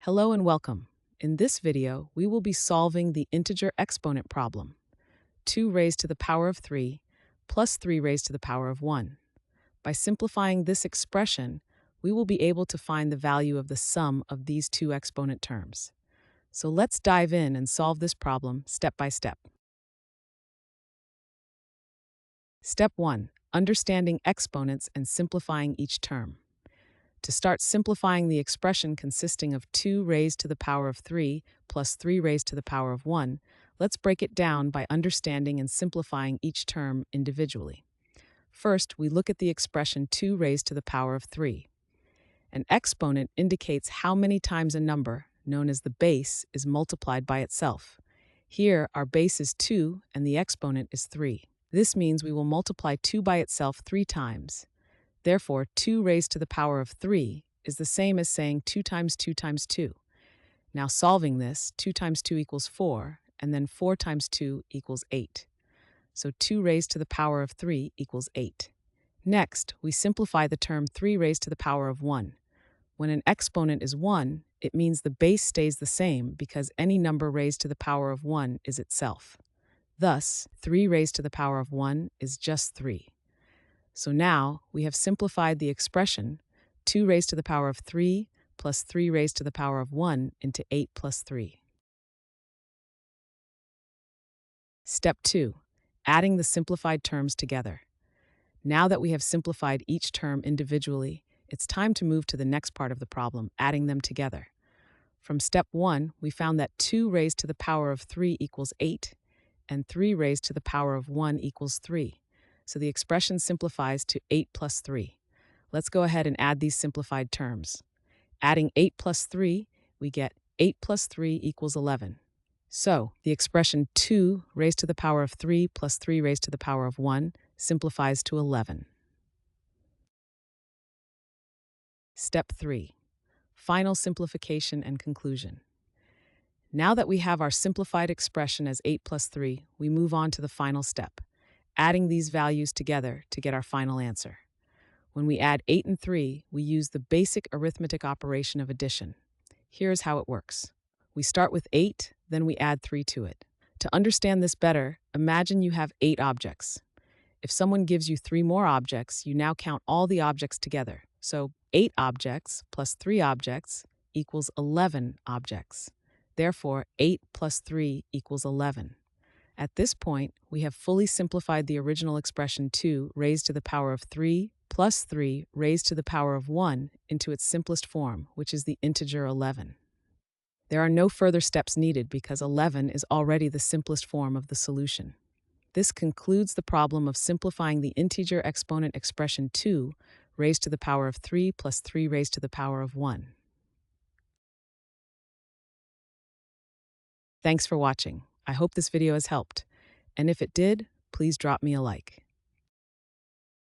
Hello and welcome. In this video, we will be solving the integer exponent problem, 2 raised to the power of 3 plus 3 raised to the power of 1. By simplifying this expression, we will be able to find the value of the sum of these two exponent terms. So let's dive in and solve this problem step by step. Step 1. Understanding exponents and simplifying each term. To start simplifying the expression consisting of 2 raised to the power of 3 plus 3 raised to the power of 1, let's break it down by understanding and simplifying each term individually. First, we look at the expression 2 raised to the power of 3. An exponent indicates how many times a number, known as the base, is multiplied by itself. Here, our base is 2 and the exponent is 3. This means we will multiply 2 by itself 3 times. Therefore, 2 raised to the power of 3 is the same as saying 2 times 2 times 2. Now solving this, 2 times 2 equals 4, and then 4 times 2 equals 8. So 2 raised to the power of 3 equals 8. Next, we simplify the term 3 raised to the power of 1. When an exponent is 1, it means the base stays the same because any number raised to the power of 1 is itself. Thus, 3 raised to the power of 1 is just 3. So now we have simplified the expression 2 raised to the power of 3 plus 3 raised to the power of 1 into 8 plus 3. Step 2. Adding the simplified terms together. Now that we have simplified each term individually, it's time to move to the next part of the problem, adding them together. From step 1, we found that 2 raised to the power of 3 equals 8, and 3 raised to the power of 1 equals 3. So the expression simplifies to 8 plus 3. Let's go ahead and add these simplified terms. Adding 8 plus 3, we get 8 plus 3 equals 11. So the expression 2 raised to the power of 3 plus 3 raised to the power of 1 simplifies to 11. Step 3. Final simplification and conclusion. Now that we have our simplified expression as 8 plus 3, we move on to the final step, adding these values together to get our final answer. When we add 8 and 3, we use the basic arithmetic operation of addition. Here's how it works. We start with 8, then we add 3 to it. To understand this better, imagine you have 8 objects. If someone gives you 3 more objects, you now count all the objects together. So 8 objects plus 3 objects equals 11 objects. Therefore, 8 plus 3 equals 11. At this point, we have fully simplified the original expression 2 raised to the power of 3 plus 3 raised to the power of 1 into its simplest form, which is the integer 11. There are no further steps needed because 11 is already the simplest form of the solution. This concludes the problem of simplifying the integer exponent expression 2 raised to the power of 3 plus 3 raised to the power of 1. Thanks for watching. I hope this video has helped. And if it did, please drop me a like.